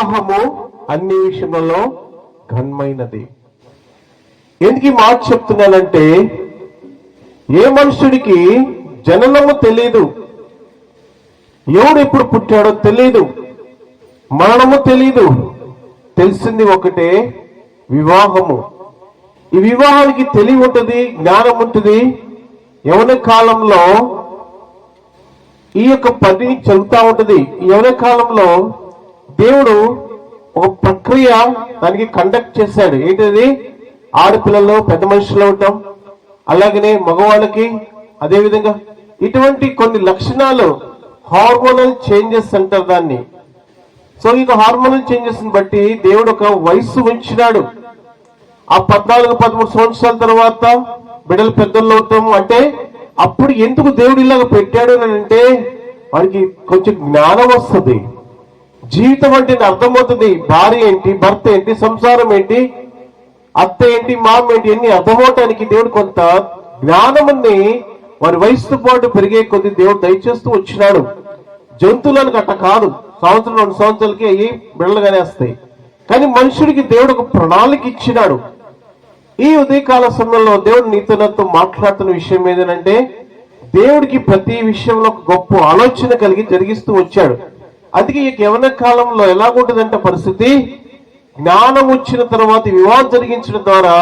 వివాహము అన్ని విషయంలో ఘనమైనది. ఎందుకు ఈ మాట చెప్తున్నానంటే, ఏ మనుషుడికి జననము తెలీదు, ఎవడు ఎప్పుడు పుట్టాడో తెలీదు, మరణము తెలీదు. తెలిసింది ఒకటే, వివాహము. ఈ వివాహానికి తెలివి ఉంటుంది, జ్ఞానం ఉంటుంది. యవన కాలంలో ఈ యొక్క పని జరుగుతూ ఉంటుంది. ఈ యవన కాలంలో దేవుడు ఒక ప్రక్రియ దానికి కండక్ట్ చేశాడు. ఏంటది? ఆడపిల్లలు పెద్ద మనుషులు అవటం, అలాగనే మగవాళ్ళకి అదేవిధంగా ఇటువంటి కొన్ని లక్షణాలు, హార్మోనల్ చేంజెస్ అంటారు దాన్ని. సో ఇక హార్మోనల్ చేంజెస్ బట్టి దేవుడు ఒక వయస్సు ఉంచినాడు. ఆ 14-13 సంవత్సరాల తర్వాత బిడ్డలు పెద్దలు అవుతాము అంటే, అప్పుడు ఎందుకు దేవుడు ఇలాగ పెట్టాడు అని అంటే, వాడికి కొంచెం జ్ఞానం వస్తుంది, జీవితం అంటే అర్థమవుతుంది. భార్య ఏంటి, భర్త ఏంటి, సంసారం ఏంటి, అత్త ఏంటి, మామ ఏంటి, అన్ని అర్థమవటానికి దేవుడు కొంత జ్ఞానముని వారి వయసుతో పాటు పెరిగే కొద్ది దేవుడు దయచేస్తూ వచ్చినాడు. జంతువులకు అట్ట కాదు, సంవత్సరం 2 సంవత్సరాలకి అయ్యి బిడ్డలుగానే వస్తాయి. కానీ మనుషుడికి దేవుడు ఒక ప్రణాళిక ఇచ్చినాడు. ఈ ఉదయకాల సమయంలో దేవుడు నీతో నాతో మాట్లాడుతున్న విషయం ఏదనంటే, దేవుడికి ప్రతి విషయంలో ఒక గొప్ప ఆలోచన కలిగి జరిగిస్తూ వచ్చాడు. అందుకే ఈ యవన కాలంలో ఎలాగుంటుందంటే పరిస్థితి, జ్ఞానం వచ్చిన తర్వాత వివాహం జరిగించడం ద్వారా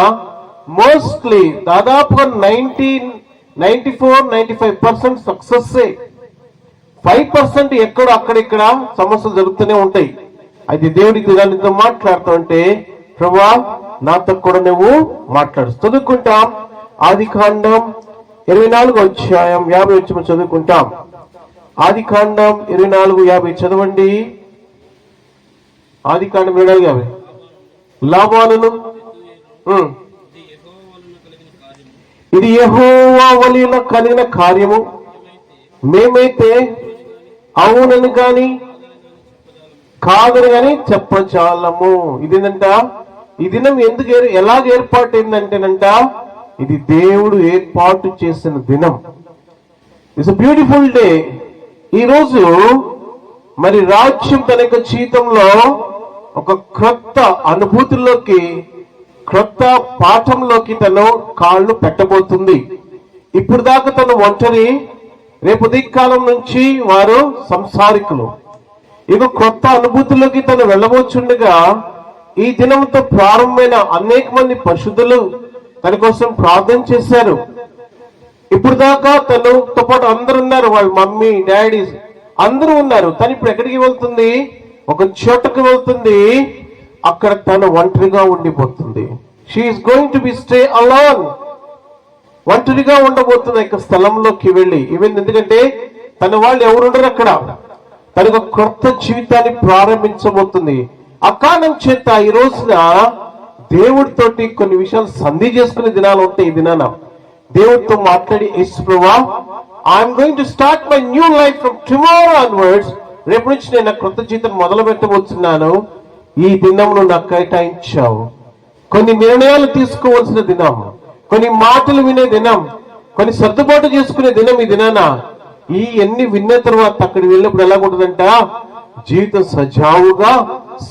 మోస్ట్లీ దాదాపుగా 94-95% సక్సెస్. 5% ఎక్కడో అక్కడిక్కడ సమస్యలు జరుగుతూనే ఉంటాయి. అయితే దేవుడికి దానితో మాట్లాడుతూ ఉంటే, ప్రభువా నాతో కూడా నువ్వు మాట్లాడు. చదువుకుంటాం. ఆదికాండం 24వ అధ్యాయం 50 వచనం చదువుకుంటాం. ఆదికాండం 24:50 చదవండి. ఆదికాండం 24:50. లాబానును, ఇది యెహోవా వలన కలిగిన కార్యము, మేమైతే అవునని కాని కాదని కాని చెప్పచాలము. ఇదేంటంట, ఈ దినం ఎందుకు ఎలాగ ఏర్పాటు అయిందంటేనంట, ఇది దేవుడు ఏర్పాటు చేసిన దినం. It's a beautiful day. ఈ రోజు మరి రాజ్యం తన యొక్క జీవితంలో ఒక క్రొత్త అనుభూతుల్లోకి, క్రొత్త పాఠంలోకి తను కాళ్ళు పెట్టబోతుంది. ఇప్పుడు దాకా తను ఒంటరి, రేపు దిక్కాలం నుంచి వారు సంసారికులు. ఇక కొత్త అనుభూతుల్లోకి తను వెళ్ళబోచుండగా, ఈ దినంతో ప్రారంభమైన అనేక మంది పరిశుద్ధులు తన కోసం ప్రార్థన చేశారు. ఇప్పుడు దాకా తనతో పాటు అందరు ఉన్నారు, వాళ్ళ మమ్మీ డాడీ అందరూ ఉన్నారు. తను ఇప్పుడు ఎక్కడికి వెళ్తుంది? ఒక చోటకు వెళ్తుంది. అక్కడ తను ఒంటరిగా ఉండిపోతుంది. She is going to be stay alone. ఒంటరిగా ఉండబోతుంది యొక్క స్థలంలోకి వెళ్ళి. ఈవెన్ ఎందుకంటే తన వాళ్ళు ఎవరు ఉండరు అక్కడ. తనకు కొత్త జీవితాన్ని ప్రారంభించబోతుంది. ఆ కారణం చేత ఈ రోజున దేవుడితోటి కొన్ని విషయాలు సంధి చేసుకునే దినాలు ఉంటాయి. ఈ దినాన దేవుడితో మాట్లాడి, యేసు ప్రభువా, I'm going to start my new life from tomorrow onwards. రేపు నుంచి నేను కొత్త జీవితం మొదలు పెట్టబోతున్నాను. ఈ దినంలో నాకు కేటాయించావు. కొన్ని నిర్ణయాలు తీసుకోవాల్సిన దినం, కొన్ని మాటలు వినే దినం, కొన్ని సర్దుబాటు చేసుకునే దినం ఈ దినాన. ఈ ఎన్ని విన్న తర్వాత అక్కడికి వెళ్ళినప్పుడు ఎలాగుంటుందంట, జీవితం సజావుగా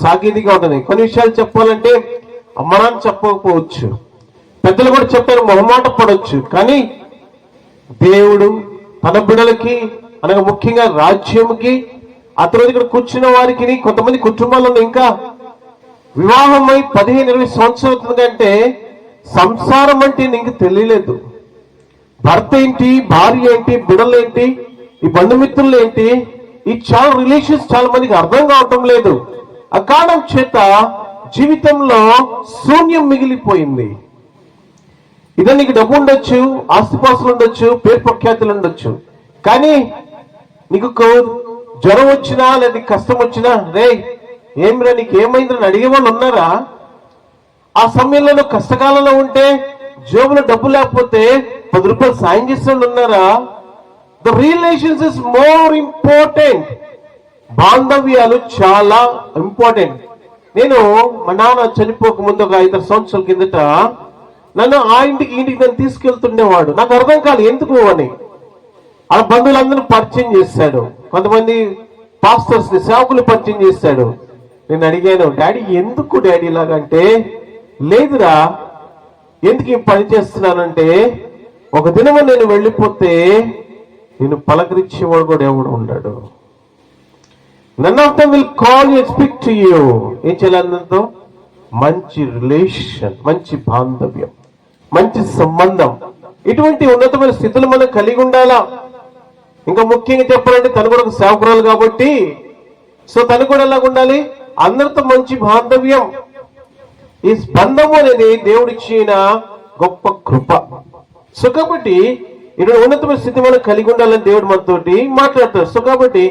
సాగేదిగా ఉంటుంది. కొన్ని విషయాలు చెప్పాలంటే అమ్మనాన్ని చెప్పకపోవచ్చు, పెద్దలు కూడా చెప్పారు, మొహమాట పడవచ్చు. కానీ దేవుడు తన బిడ్డలకి, అనగా ముఖ్యంగా రాజ్యంకి, ఆ తర్వాత ఇక్కడ కూర్చున్న వారికి, కొంతమంది కుటుంబాలలో ఇంకా వివాహమై 15-20 సంవత్సరాలు అవుతుందంటే సంసారం అంటే నీకు తెలియలేదు. భర్త ఏంటి, భార్య ఏంటి, బిడ్డలు ఏంటి, ఈ బంధుమిత్రులు ఏంటి, ఈ చాలా రిలేషన్స్ చాలా మందికి అర్థం కావటం లేదు. ఆ కారణం చేత జీవితంలో శూన్యం మిగిలిపోయింది. ఇదే నీకు డబ్బు ఉండొచ్చు, ఆస్తిపాస్తులు ఉండొచ్చు, పేరు ప్రఖ్యాతులు ఉండొచ్చు, కానీ నీకు జ్వరం వచ్చినా లేదా కష్టం వచ్చినా, రే ఏమిరా నీకు ఏమైందని అడిగే వాళ్ళు ఉన్నారా? ఆ సమయంలో నువ్వు కష్టకాలంలో ఉంటే, జేబులో డబ్బు లేకపోతే 10 రూపాయలు సాయం చేసే వాళ్ళు ఉన్నారా? The relations is more important. బాంధవ్యాలు చాలా ఇంపార్టెంట్. నేను మా నాన్న చనిపోక ముందు ఒక 5 సంవత్సరాల కిందట నన్ను ఆ ఇంటికి నన్ను తీసుకెళ్తుండేవాడు. నాకు అర్థం కాదు ఎందుకు అని. ఆ బంధువులందరూ పరిచయం చేశాడు, కొంతమంది పాస్టర్స్ ని, సేవకులు పరిచయం చేశాడు. నేను అడిగాను, డాడీ ఎందుకు డాడీ ఇలాగంటే, లేదురా ఎందుకు ఈ పని చేస్తున్నానంటే, ఒక దినము నేను వెళ్ళిపోతే నేను పలకరించేవాడు కూడా ఎవడు ఉన్నాడు. None of them will call you speak to you. ఏం చేయాలంతో మంచి రిలేషన్, మంచి బాంధవ్యం, మంచి సంబంధం, ఇటువంటి ఉన్నతమైన స్థితులు మనం కలిగి ఉండాలా. ఇంకా ముఖ్యంగా చెప్పాలంటే తను కూడా ఒక సేవకురాలు కాబట్టి, సో తను కూడా ఎలాగ ఉండాలి, అందరితో మంచి బాంధవ్యం. ఈ స్పందము అనేది దేవుడిచ్చిన గొప్ప కృప. సో కాబట్టి ఇక్కడ ఉన్నతమైన స్థితి మనం కలిగి ఉండాలని దేవుడు మనతోటి మాట్లాడతాడు. సో కాబట్టి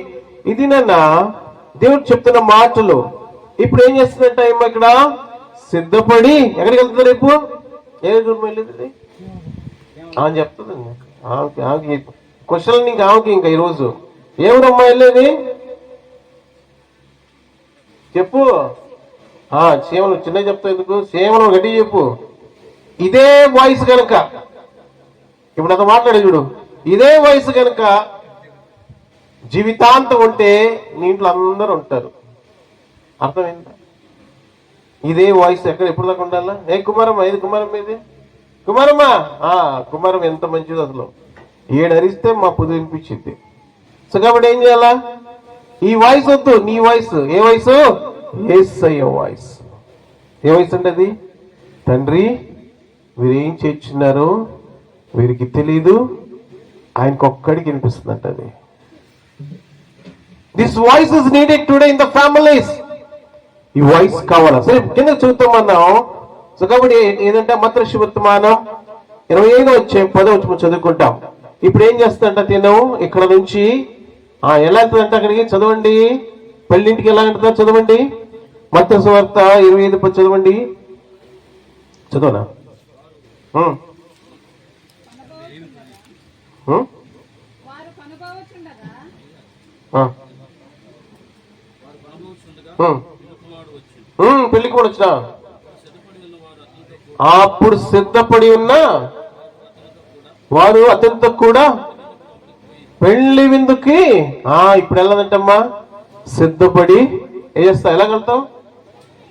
ఇది నన్న దేవుడు చెప్తున్న మాటలు. ఇప్పుడు ఏం చేస్తుందంట ఇక్కడ సిద్ధపడి ఎక్కడికి వెళ్తుంది, రేపు ఏ వెళ్ళింది అని చెప్తుందండి. క్వశ్చన్ ఇంకా ఆమెకి ఇంకా ఈరోజు ఏమిటమ్మా వెళ్ళేది చెప్పు. సేవలు చిన్న చెప్తా ఎందుకు, సేవలు గట్టి చెప్పు. ఇదే వాయిస్ కనుక ఇప్పుడు అంత మాట్లాడే చూడు, ఇదే వయసు కనుక జీవితాంతం ఉంటే నీ ఇంట్లో అందరూ ఉంటారు. అర్థమైందా? ఇదే వాయిస్ ఎక్కడ ఎప్పుడు దాకా ఉండాలా? ఏ కుమారమ్మ, ఇది కుమారమ్మ, ఇది కుమారమ్మ, కుమారం ఎంత మంచిది అసలు, ఏడరిస్తే మా పొద్దు వినిపించింది. సో కాబట్టి ఏం చేయాలా, ఈ వాయిస్ వద్దు, నీ వాయిస్. ఏ వాయిస్? యేసయ్య వాయిస్. ఏ వాయిస్ అంటే అది, తండ్రి వీరేం చేస్తున్నారు వీరికి తెలీదు, ఆయనకొక్కడికి వినిపిస్తుందంట అది. This voice is needed today in the families. ఈ వాయిస్ కావాలా? సరే కింద చూద్దామన్నాం. సో కాబట్టి ఏదంటే మత్తయి వర్తమానం 25:10 చదువుకుంటాం. ఇప్పుడు ఏం చేస్తుందంట తిను ఇక్కడ నుంచి ఎలా వెళ్తుందంటే అక్కడికి, చదవండి, పెళ్ళింటికి ఎలా వెళ్తుందో చదవండి. మత్తయి సువార్త 25:10 చదవండి. చదవనా? పెళ్లికి కూడా వచ్చిన అప్పుడు సిద్ధపడి ఉన్న వారు అతనితో కూడా పెళ్లి విందుకి ఇప్పుడు వెళ్ళదంటమ్మా, సిద్ధపడి ఏం చేస్తావు? ఎలాగెళ్తావు?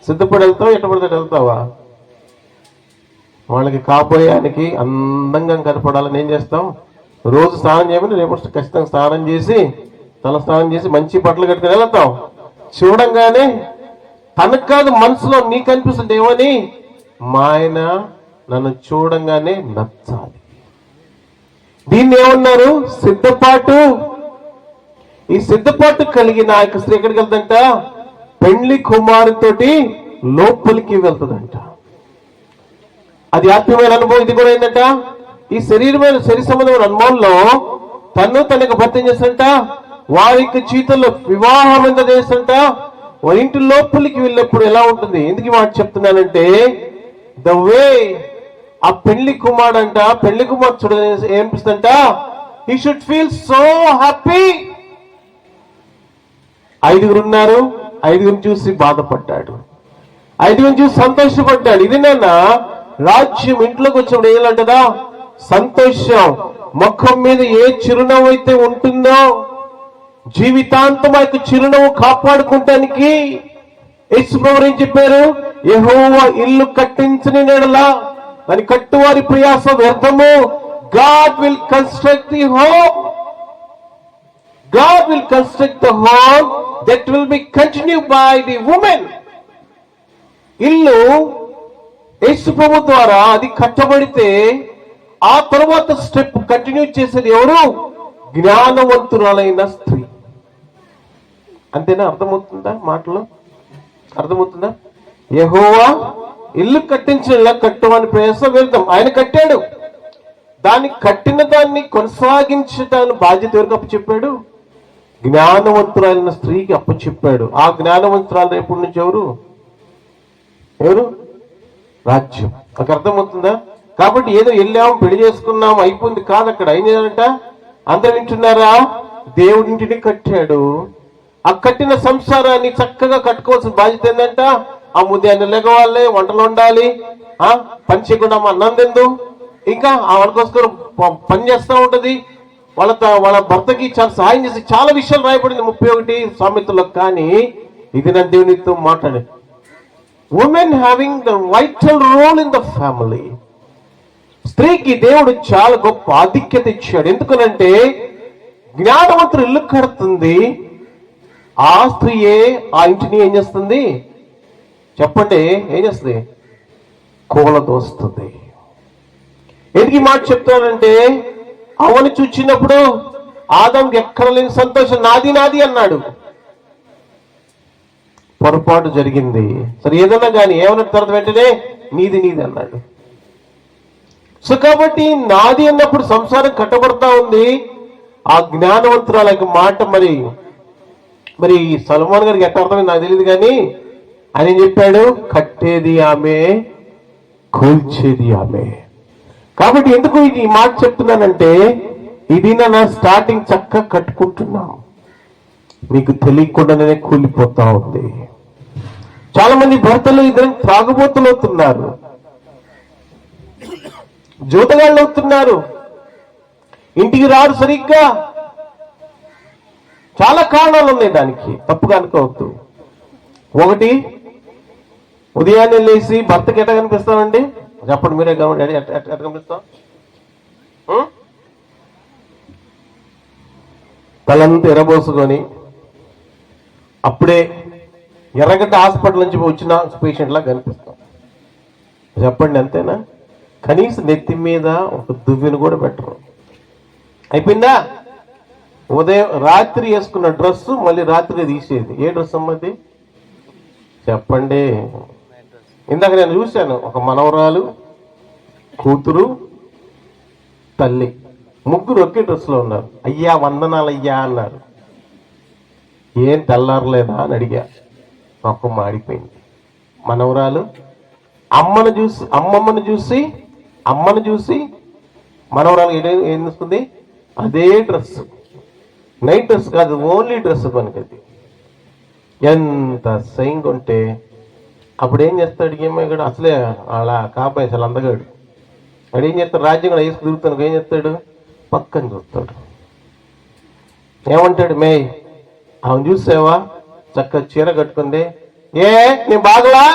సిద్ధపడి వెళ్తావు, ఎట్ట పడితే వెళ్తావా? వాళ్ళకి కాబోయానికి అందంగా కనపడాలని ఏం చేస్తాం? రోజు స్నానం చేయమని రేపు ఖచ్చితంగా స్నానం చేసి, తల స్నానం చేసి మంచి బట్టలు కట్టుకుని వెళ్తాం. చూడంగానే తనకు కాదు, మనసులో నీకు అనిపిస్తుంది ఏమని, మా ఆయన నన్ను చూడంగానే నచ్చాలి. దీన్ని ఏమన్నారు? సిద్ధపాటు. ఈ సిద్ధపాటు కలిగిన ఆ యొక్క స్త్రీ ఎక్కడికి వెళ్తుందంట? పెళ్లి కుమారుతోటి లోపలికి వెళ్తుందంట. అది ఆత్మీయమైన అనుభవం. ఇది కూడా ఏంటంట, ఈ శరీర సంబంధమైన అనుభవంలో తన యొక్క భర్త ఏం చేస్తాడంట, వారికి జీవితంలో వివాహం ఎంత చేస్తుంట, వారి ఇంటి లోపలికి వెళ్ళినప్పుడు ఎలా ఉంటుంది. ఎందుకు మాట చెప్తున్నానంటే, ద వే ఆ పెళ్లి కుమారుడు అంట, పెళ్లి కుమార్తె చూడ ఏమనిపిస్తుందంట, he should feel so happy. 5 ఉన్నారు, 5 చూసి బాధపడ్డాడు, 5 చూసి సంతోషపడ్డాడు. ఇది నాన్న రాజ్యం. ఇంట్లోకి వచ్చినప్పుడు ఏమంటదా, సంతోషం. ముఖం మీద ఏ చిరునవ్వు అయితే ఉంటుందో, జీవితాంతం ఆ యొక్క చిరునవ్వు కాపాడుకుంటానికి యేసుప్రభువు ఏం చెప్పారు? యెహోవా ఇల్లు కట్టించని నెడలా దాని కట్టువారి ప్రయాస వ్యర్థము. God will construct the home. God will construct the home that will be continue by the women. ఇల్లు యేసుప్రభువు ద్వారా అది కట్టబడితే ఆ తర్వాత స్టెప్ కంటిన్యూ చేసేది ఎవరు? జ్ఞానవంతురాలైన స్త్రీ. అంతేనా? అర్థమవుతుందా? మాటలు అర్థమవుతుందా? యెహోవా ఇల్లు కట్టించిన కట్టమని ప్రయాస వ్యర్థం. ఆయన కట్టాడు, దాన్ని కట్టిన దాన్ని కొనసాగించడానికి బాధ్యత ఎవరికి అప్పచెప్పాడు? జ్ఞానవంతురాలైన స్త్రీకి అప్పచెప్పాడు. ఆ జ్ఞానవంతురాలు ఎప్పటి నుంచి ఎవరు? రాజ్యం. నాకు అర్థమవుతుందా? కాబట్టి ఏదో వెళ్ళాము, పెళ్లి చేసుకున్నాము, అయిపోయింది కాదు. అక్కడ ఏం చేయాలంట? అందరు వింటున్నారా? దేవుడింటిని కట్టాడు. ఆ కట్టిన సంసారాన్ని చక్కగా కట్టుకోవాల్సిన బాధ్యత ఏంటంట? ఆ ఉదయాన్నే లెగవాలి, వంటలు వండాలి, పని చేయకుండా అన్నం తిందు, ఇంకా ఆ వాళ్ళకోసం పని చేస్తూ ఉంటది. వాళ్ళ భర్తకి చాలా సహాయం చేసి చాలా విషయాలు రాయబడింది 31 సామెతల్లో. కానీ ఇది నా దేవునితో మాట్లాడే women having the vital role in the family. స్త్రీకి దేవుడు చాలా గొప్ప ఆధిక్యత ఇచ్చాడు. ఎందుకనంటే జ్ఞానవంతుడు ఇల్లు కడుతుంది, ఆ స్త్రీయే ఆ ఇంటిని ఏం చేస్తుంది చెప్పండి, ఏం చేస్తుంది? కూలదోస్తుంది. ఎందుకు ఈ మాట చెప్తానంటే అవని చూచినప్పుడు ఆదాంకి ఎక్కడ లేని సంతోషం, నాది నాది అన్నాడు. పొరపాటు జరిగింది. సరే ఏదన్నా కానీ ఏమన్న తర్వాత వెంటనే నీది నీది అన్నాడు. సో కాబట్టి నాది అన్నప్పుడు సంసారం కట్టబడతా ఉంది. ఆ జ్ఞానవంతురాలకి మాట మరి మరి సల్మాన్ గారికి ఎట్లా అర్థమైంది నాకు తెలియదు, కానీ ఆయన ఏం చెప్పాడు? కట్టేది ఆమె, కూల్చేది ఆమె. కాబట్టి ఎందుకు ఈ మాట చెప్తున్నానంటే ఇది నా స్టార్టింగ్ చక్కగా కట్టుకుంటున్నాం, మీకు తెలియకుండానే కూలిపోతా ఉంది. చాలా మంది భర్తలు ఇద్దరు త్రాగుబోతులు అవుతున్నారు, జూతగాళ్ళు అవుతున్నారు, ఇంటికి రారు సరిగ్గా. చాలా కారణాలు ఉన్నాయి దానికి, తప్పుగా అనుకోవద్దు. ఒకటి, ఉదయాన్నే లేచి భర్తకి ఎట్లా కనిపిస్తామండి చెప్పండి, మీరే గమనించండి. ఎట్లా కనిపిస్తాం? తలంతా ఎరబోసుకొని అప్పుడే ఎర్రగడ్డ హాస్పిటల్ నుంచి వచ్చిన పేషెంట్ లా కనిపిస్తాం. చెప్పండి, అంతేనా? కనీసం నెత్తి మీద ఒక దువ్వెను కూడా పెట్టరు. అయిపోయిందా? ఉదయం రాత్రి వేసుకున్న డ్రెస్సు మళ్ళీ రాత్రి తీసేది. ఏ డ్రెస్ అమ్మది చెప్పండి? ఇందాక నేను చూశాను, ఒక మనవరాలు, కూతురు, తల్లి, ముగ్గురు ఒకే డ్రెస్లో ఉన్నారు. అయ్యా వందనాలు అయ్యా అన్నారు. ఏం తెల్లారలేదా అని అడిగా. మొక్క మాడిపోయింది. మనవరాలు అమ్మను చూసి మనవరాలు ఏం తీసుకుంది? అదే డ్రెస్, నైట్ డ్రెస్ కాదు, ఓన్లీ డ్రెస్ పనికది. ఎంత సైంగ్ ఉంటే అప్పుడు ఏం చేస్తాడు? ఏమైనా అసలే అలా కాపాయి అసలు అందగాడు. వాడు ఏం చేస్తాడు? రాజ్యం కూడా వేసుకు తిరుగుతాను. ఏం చేస్తాడు? పక్కన చూస్తాడు. ఏమంటాడు? మే ఆమెను చూసావా చక్కగా చీర కట్టుకుంది, ఏ నేను బాగలా?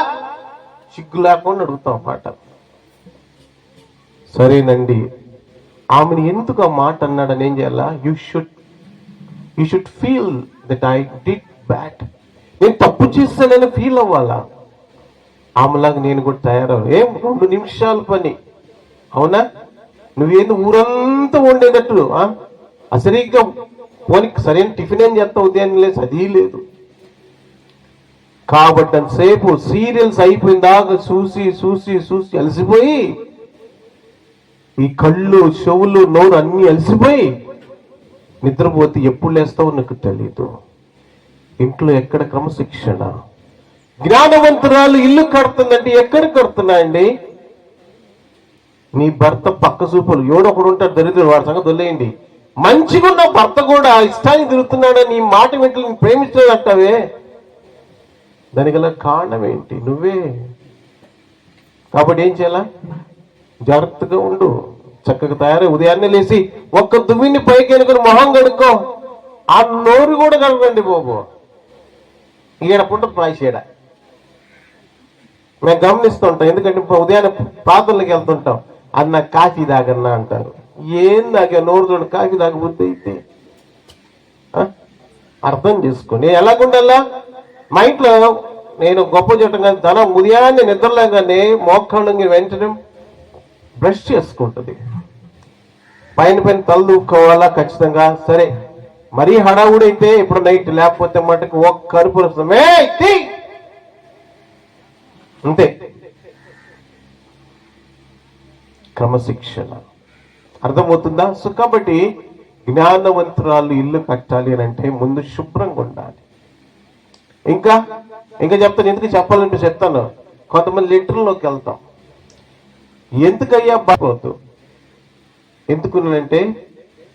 సిగ్గు లేకుండా అడుగుతాం మాట. సరేనండి, ఆమెను ఎందుకు ఆ మాట అన్నాడని ఏం చేయాలా? You should feel that I did bad. నేను తప్పు చేస్తానని ఫీల్ అవ్వాలా. ఆమెలాగా నేను కూడా తయారవు. ఏం 2 నిమిషాల పని, అవునా? నువ్వేందు ఊరంతా వండేటట్టు అసరిగ్గా పోనీ సరైన టిఫిన్ ఏం చేస్తావు? ఉదయాన్నే లేదు, అది లేదు. కాబట్టి అంతసేపు సీరియల్స్ అయిపోయిన దాకా చూసి అలసిపోయి ఈ కళ్ళు, చెవులు, నోరు అన్ని అలసిపోయి నిద్రపోతే ఎప్పుడు లేస్తావో నాకు తెలీదు. ఇంట్లో ఎక్కడ క్రమశిక్షణ? జ్ఞానవంతురాలు ఇల్లు కడుతుందంటే ఎక్కడ కడుతున్నా అండి? నీ భర్త పక్క చూపులు, ఎవడొకడు ఉంటాడు దరిద్రుడు, వాడి సంగతి వదిలేయండి. మంచిగా ఉన్న భర్త కూడా ఇష్టానికి తిరుగుతున్నాడని నీ మాట వెంటనే నేను ప్రేమించలేదు అంటావే, దానికలా కారణం ఏంటి? నువ్వే. కాబట్టి ఏం చేయాలా? జాగ్రత్తగా ఉండు, చక్కగా తయారై ఉదయాన్నే లేచి ఒక్క దువ్విని పైకి అనుకుని మొహం కడుక్కో. ఆ నోరు కూడా కలగండి బాబు. ఈడపుంట ప్రాయసేడ మేము గమనిస్తూ ఉంటాం. ఎందుకంటే ఉదయాన్నే ప్రార్థనలకు వెళ్తుంటాం. అన్న కాఫీ తాగన్నా అంటారు. ఏం తాగా? నోరు చూడ కాఫీ తాగబుద్ధి అయితే అర్థం చేసుకోండి. ఎలాగుండాలా? మా ఇంట్లో నేను గొప్ప చూడటం కాదు, తన ఉదయాన్నే నిద్రలేగానే మోకాళ్ళకి వెంటనే బ్రష్ చేసుకుంటుంది. పైన తల దూక్కోవాలా ఖచ్చితంగా. సరే మరీ హడావుడైతే ఇప్పుడు నైట్, లేకపోతే మటుకు ఒక్క కరుపు వస్తుంది, అంతే. క్రమశిక్షణ అర్థమవుతుందా? సో కాబట్టి జ్ఞానవంతురాలు ఇల్లు కట్టాలి అని అంటే ముందు శుభ్రంగా ఉండాలి. ఇంకా చెప్తాను, ఎందుకు చెప్పాలంటే చెప్తాను. కొంతమంది లిటర్లోకి వెళ్తాం. ఎందుకయ్యా బాగోద్దు? ఎందుకునంటే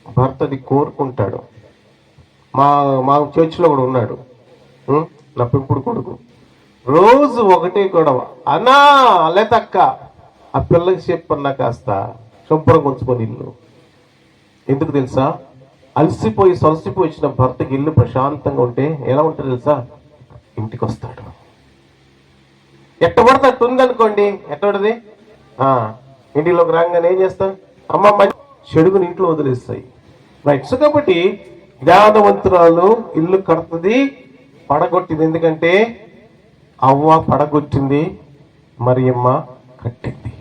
భర్తది కోరుకుంటాడు. మా చర్చిలో కూడా ఉన్నాడు, నా పెంపుడు కొడుకు. రోజు ఒకటే గొడవ, అన్నా లేతక్క ఆ పిల్లకి చెప్పన్నా కాస్త శుభ్రంగా ఉంచుకొని ఇల్లు. ఎందుకు తెలుసా? సొలసిపోయి వచ్చిన భర్తకి ఇల్లు ప్రశాంతంగా ఉంటే ఎలా ఉంటుంది తెలుసా? ఇంటికి వస్తాడు. ఎట్టబడితే అట్టు ఉందనుకోండి, ఎట్టబడిది ఇంటిలోకి రాగానే ఏం చేస్తాం, అమ్మ చెడుగుని ఇంట్లో వదిలేస్తాయి. రైట్. సో కాబట్టి జ్ఞానవంతురాలు ఇల్లు కడుతుంది, పడగొట్టింది. ఎందుకంటే అవ్వ పడగొట్టింది, మరియమ్మ కట్టింది.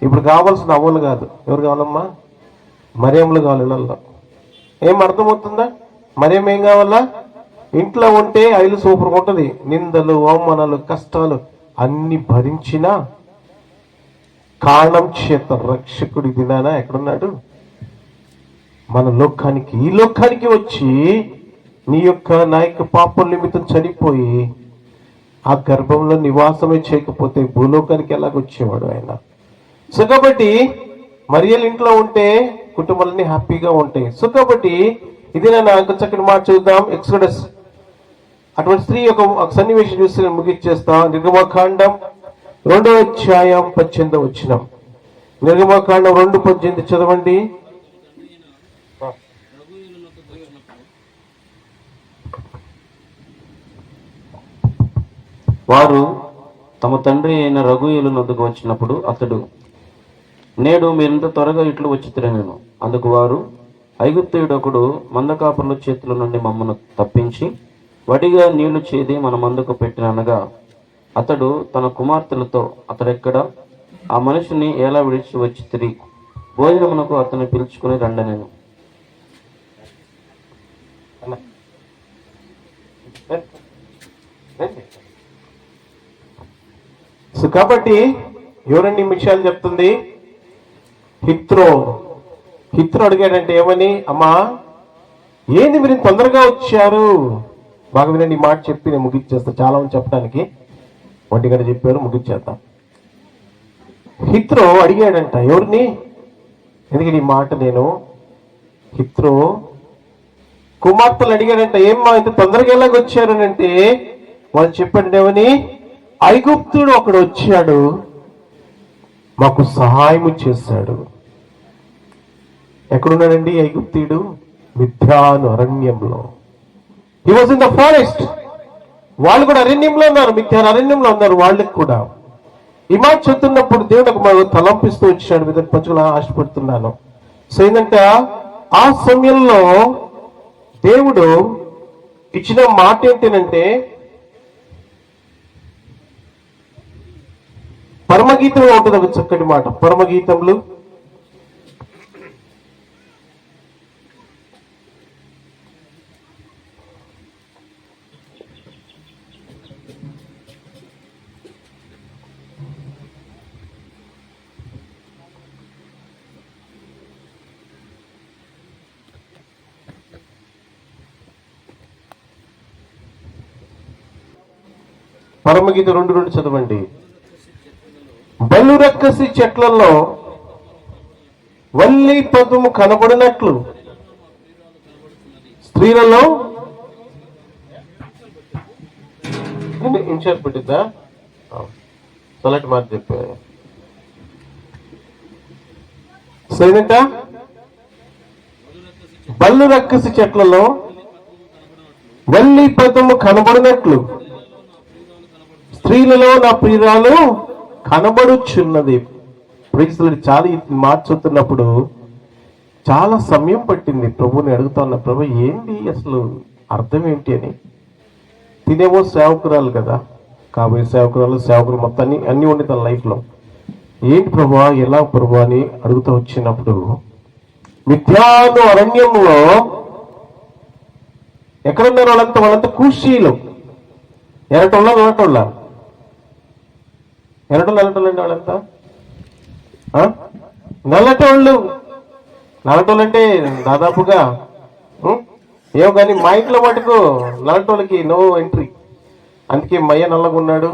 ఇప్పుడు కావాల్సిన అవ్వలు కాదు, ఎవరు కావాలమ్మా? మరియమ్మలు కావాలి. ఇళ్ళల్లో ఏం అర్థమవుతుందా? మరియమ్మ ఏం కావాలా? ఇంట్లో ఉంటే ఐలు సూపర్గా ఉంటుంది. నిందలు, అవమానాలు, కష్టాలు అన్ని భరించిన కారణం చేత రక్షకుడి దినాన ఎక్కడున్నాడు? మన లోకానికి, ఈ లోకానికి వచ్చి నా యొక్క పాపం నిమిత్తం చనిపోయి ఆ గర్భంలో నివాసమే చేయకపోతే భూలోకానికి ఎలాగొచ్చేవాడు ఆయన? సో కాబట్టి మరియల ఇంట్లో ఉంటే కుటుంబాలన్నీ హ్యాపీగా ఉంటాయి. సో కాబట్టి ఇది నాకు చక్కని మాట చూద్దాం. ఎక్సోడస్ అటువంటి స్త్రీ ఒక సన్నివేశం చూసి నేను ముగిచ్చేస్తా. నిర్గమకాండం 2వ అధ్యాయం 18వ వచనం. నిర్గమకాండం 2:18 చదవండి. వారు తమ తండ్రి అయిన రఘుయేలు నొద్దకు వచ్చినప్పుడు అతడు, నేడు మీరింత త్వరగా ఇట్లు వచ్చితిరనెను. అందుకు వారు, ఐగుప్తీయుడొకడు మందకాపురుల చేతుల నుండి మమ్మను తప్పించి వడిగా నీళ్లు చేది మన మందుకు పెట్టిననగా అతడు తన కుమార్తెలతో, అతడెక్కడ? ఆ మనిషిని ఎలా విడిచి వచ్చి తిరిగి భోజనమునకు అతన్ని పిలుచుకుని రండనేను. సో కాబట్టి ఎవరండి ఈ విషయాలు చెప్తుంది? హిత్రో అడిగాడంటే ఏమని? అమ్మా ఏంది మీరు తొందరగా వచ్చారు? బాగా వినండి, ఈ మాట చెప్పి నేను ముగిచ్చేస్తా. చాలా మంది చెప్పడానికి 1 గంట చెప్పారు, ముగిచ్చేద్దాం. హిత్రో అడిగాడంట ఎవరిని? ఎందుకంటే ఈ మాట నేను హిత్రో కుమార్తెలు అడిగాడంట, ఏమ్మా ఇంత తొందరగా ఎలాగొచ్చారు అని అంటే వాళ్ళు చెప్పండి ఏమని? ఐగుప్తుడు ఒకడు వచ్చాడు, మాకు సహాయము చేశాడు. ఎక్కడున్నాడండి ఐగుప్తీయుడు? మిథ్యాను అరణ్యంలో. హి వాజ్ ఇన్ ద ఫారెస్ట్. వాళ్ళు కూడా అరణ్యంలో ఉన్నారు, మిథ్యాను అరణ్యంలో ఉన్నారు. వాళ్ళకి కూడా ఈ మాట చెప్తున్నప్పుడు దేవుడు ఒక తలంపిస్తూ వచ్చాడు. మీద పంచుకుని ఆశపడుతున్నాను. సో ఏంటంటే ఆ సమయంలో దేవుడు ఇచ్చిన మాట ఏంటంటే, పరమగీతంలో ఉంటుంది ఒక చక్కటి మాట. పరమగీతములు 2:2 చదవండి. బల్లు రక్కసి చెట్లలో వల్లి పదుము కనబడినట్లు స్త్రీలలో ఇన్షాట్ పెట్టిద్దా? చల్లటి మాట చెప్పా. సరేనంట, బల్లు రక్కసి చెట్లలో వల్లి పదము కనబడినట్లు స్త్రీలలో నా ప్రియురాలు కనబడుచున్నది. చాలా మార్చుతున్నప్పుడు చాలా సమయం పట్టింది. ప్రభుని అడుగుతా ఉన్నా, ప్రభు ఏంటి అసలు అర్థం ఏంటి అని. తినేమో సేవకురాలు కదా, కాబోయే సేవకులు మొత్తాన్ని అన్ని ఉండి తన లైఫ్లో ఏంటి ప్రభు, ఎలా ప్రభు అని అడుగుతూ వచ్చినప్పుడు మిథ్యాను అరణ్యంలో ఎక్కడున్నారు వాళ్ళంతా కూషీలు. ఎరటోళ్ళ నల్లటోళ్ళండి వాళ్ళంతా నల్లటోళ్ళు అంటే దాదాపుగా ఏమో కానీ మా ఇంట్లో మటుకు నల్లటోళ్ళకి నో ఎంట్రీ. అందుకే మయ్య నల్లగా ఉన్నాడు.